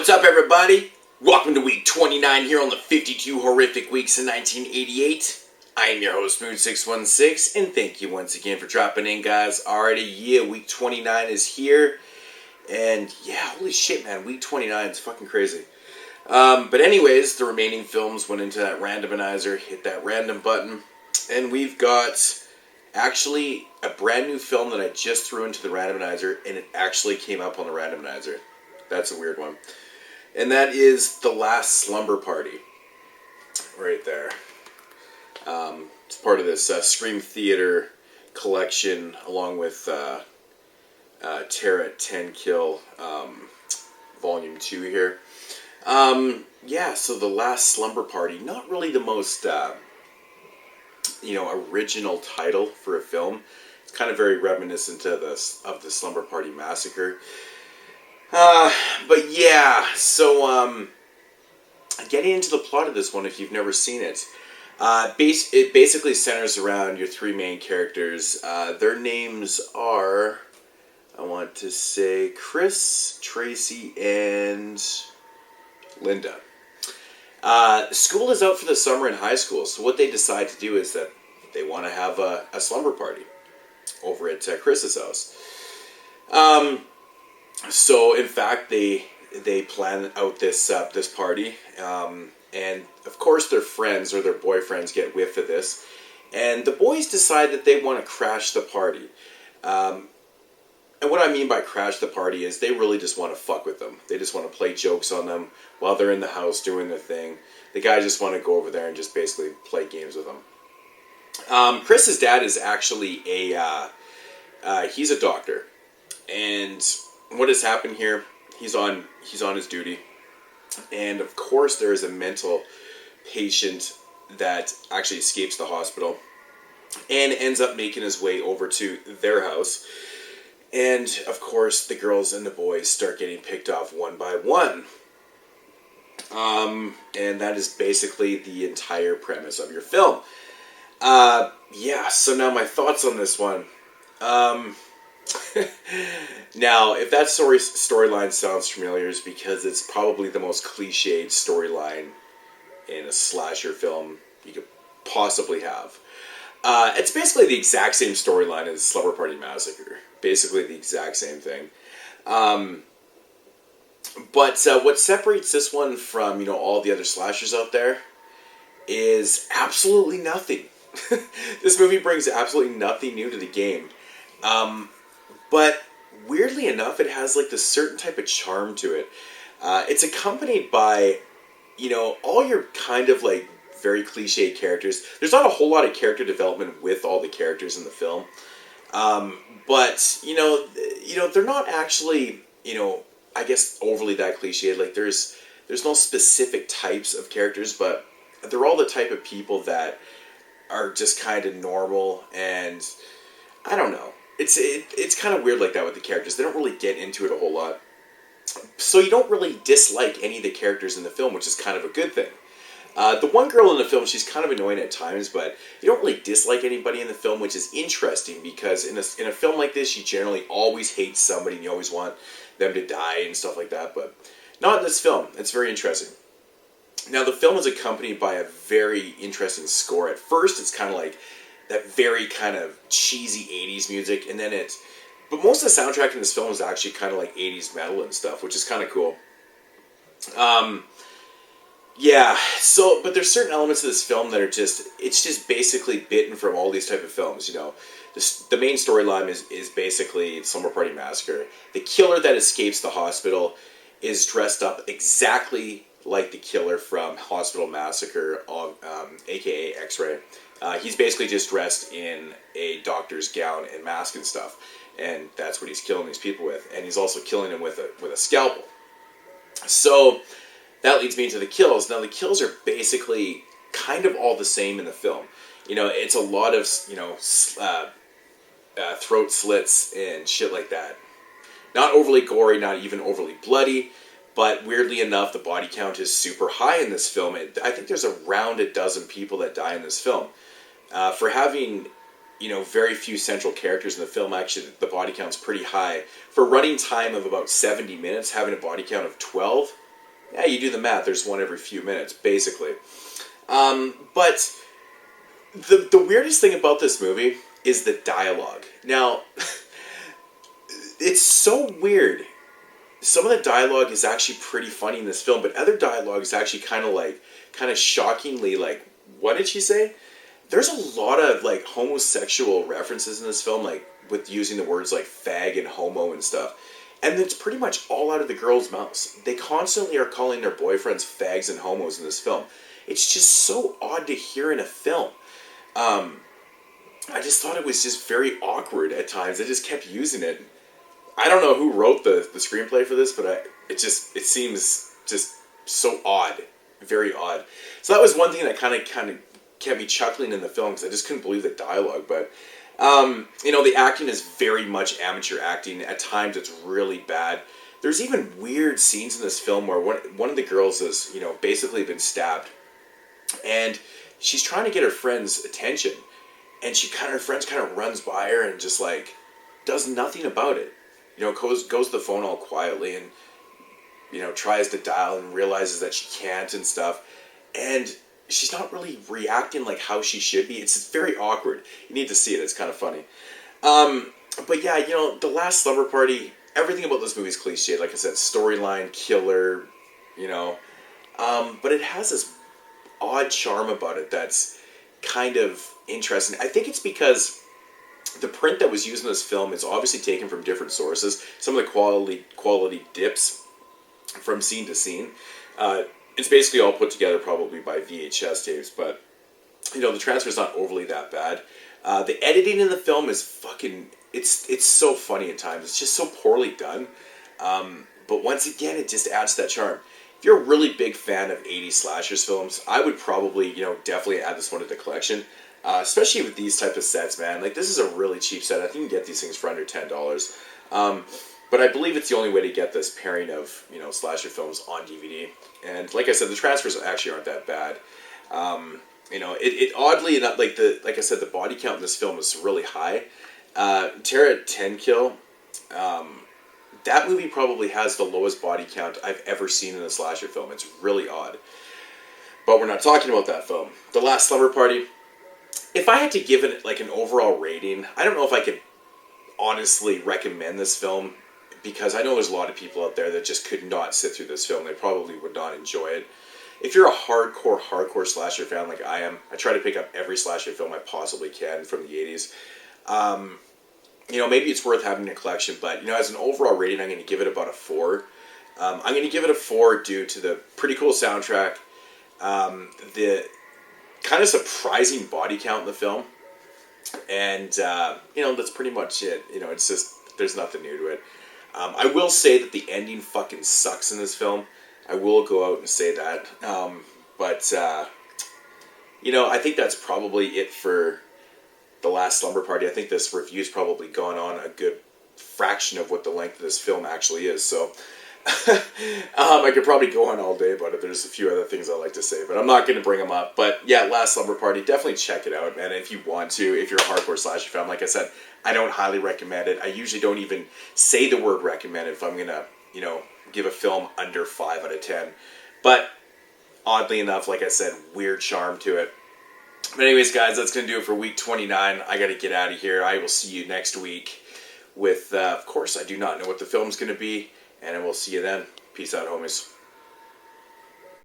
What's up, everybody? Welcome to week 29 here on the 52 horrific weeks in 1988. I am your host, Moon616, and thank you once again for dropping in, guys. Alrighty, week 29 is here, and yeah, holy shit, man, week 29 is fucking crazy. But anyways, the remaining films went into that randomizer, hit that random button, and we've got actually a brand new film that I just threw into the randomizer, and it actually came up on the randomizer. That's a weird one. And that is The Last Slumber Party. Right there. It's part of this Scream Theater collection, along with Terror at 10 Kill, Volume 2 here. Yeah, so The Last Slumber Party, not really the most, original title for a film. It's kind of very reminiscent of the Slumber Party Massacre. But yeah, so, getting into the plot of this one, if you've never seen it, it basically centers around your three main characters. Their names are, I want to say, Chris, Tracy, and Linda. School is out for the summer in high school, so what they decide to do is that they want to have a slumber party over at Chris's house. So in fact, they plan out this party, and of course their friends or their boyfriends get whiff of this, and the boys decide that they want to crash the party. And what I mean by crash the party is they really just want to fuck with them. They just want to play jokes on them while they're in the house doing their thing. The guys just want to go over there and just basically play games with them. Chris's dad is actually he's a doctor, and what has happened here? He's on his duty, and of course there is a mental patient that actually escapes the hospital and ends up making his way over to their house. And of course the girls and the boys start getting picked off one by one. And that is basically the entire premise of your film. Yeah, so now my thoughts on this one. Now, if that storyline sounds familiar, it's because it's probably the most cliched storyline in a slasher film you could possibly have. It's basically the exact same storyline as Slumber Party Massacre. Basically the exact same thing. But what separates this one from, all the other slashers out there is absolutely nothing. This movie brings absolutely nothing new to the game. But weirdly enough, it has like this certain type of charm to it. It's accompanied by, all your kind of like very cliche characters. There's not a whole lot of character development with all the characters in the film. But, they're not actually, I guess overly that cliche. Like there's no specific types of characters, but they're all the type of people that are just kind of normal, and I don't know. It's kind of weird like that with the characters. They don't really get into it a whole lot. So you don't really dislike any of the characters in the film, which is kind of a good thing. The one girl in the film, she's kind of annoying at times, but you don't really dislike anybody in the film, which is interesting because in a film like this, you generally always hate somebody and you always want them to die and stuff like that, but not in this film. It's very interesting. Now, the film is accompanied by a very interesting score. At first, it's kind of like that very kind of cheesy 80s music, and then but most of the soundtrack in this film is actually kind of like 80s metal and stuff, which is kind of cool. Yeah, so, but there's certain elements of this film that are it's just basically bitten from all these type of films, The main storyline is basically Slumber Party Massacre. The killer that escapes the hospital is dressed up exactly like the killer from Hospital Massacre, aka X-Ray. He's basically just dressed in a doctor's gown and mask and stuff, and that's what he's killing these people with. And he's also killing them with a scalpel. So that leads me into the kills. Now the kills are basically kind of all the same in the film. It's a lot of throat slits and shit like that. Not overly gory, not even overly bloody. But weirdly enough, the body count is super high in this film. I think there's around a dozen people that die in this film. For having, very few central characters in the film, actually, the body count's pretty high. For running time of about 70 minutes, having a body count of 12 Yeah, you do the math. There's one every few minutes, basically. But the weirdest thing about this movie is the dialogue. Now, it's so weird. Some of the dialogue is actually pretty funny in this film, but other dialogue is actually kind of shockingly like, what did she say? There's a lot of like homosexual references in this film, like with using the words like fag and homo and stuff. And it's pretty much all out of the girls' mouths. They constantly are calling their boyfriends fags and homos in this film. It's just so odd to hear in a film. I just thought it was just very awkward at times. They just kept using it. I don't know who wrote the screenplay for this, but it seems just so odd, very odd. So that was one thing that kind of kept me chuckling in the film because I just couldn't believe the dialogue. But the acting is very much amateur acting. At times, it's really bad. There's even weird scenes in this film where one of the girls is basically been stabbed, and she's trying to get her friend's attention, and her friend kind of runs by her and just like does nothing about it. Goes to the phone all quietly and tries to dial and realizes that she can't and stuff, and she's not really reacting like how she should be. It's very awkward. You need to see it. It's kind of funny. But yeah, The Last Slumber Party, everything about this movie is cliched. Like I said, storyline, killer, but it has this odd charm about it that's kind of interesting. I think it's because the print that was used in this film is obviously taken from different sources. Some of the quality dips from scene to scene. It's basically all put together probably by VHS tapes, but the transfer's not overly that bad. The editing in the film is fucking. It's so funny at times. It's just so poorly done. But once again, it just adds to that charm. If you're a really big fan of 80s slashers films, I would probably definitely add this one to the collection. Especially with these type of sets, man. Like, this is a really cheap set. I think you can get these things for under $10. But I believe it's the only way to get this pairing of, slasher films on DVD. And like I said, the transfers actually aren't that bad. It oddly enough, like I said, the body count in this film is really high. Terror at 10 kill. That movie probably has the lowest body count I've ever seen in a slasher film. It's really odd. But we're not talking about that film. The Last Slumber Party. If I had to give it like an overall rating, I don't know if I could honestly recommend this film, because I know there's a lot of people out there that just could not sit through this film. They probably would not enjoy it. If you're a hardcore slasher fan like I am, I try to pick up every slasher film I possibly can from the 80s. Maybe it's worth having in a collection, but as an overall rating, I'm going to give it about a 4. I'm going to give it a 4 due to the pretty cool soundtrack, the kind of surprising body count in the film, and that's pretty much it. It's just, there's nothing new to it. I will say that the ending fucking sucks in this film. I will go out and say that. But I think that's probably it for The Last Slumber Party. I think this review's probably gone on a good fraction of what the length of this film actually is. So I could probably go on all day about it. There's a few other things I'd like to say, but I'm not going to bring them up. But yeah, Last Slumber Party, definitely check it out, man. If you want to, if you're a hardcore slasher fan, like I said, I don't highly recommend it. I usually don't even say the word recommend if I'm going to, give a film under 5 out of 10. But oddly enough, like I said, weird charm to it. But anyways, guys, that's going to do it for week 29. I got to get out of here. I will see you next week with, of course, I do not know what the film's going to be. And I will see you then. Peace out, homies.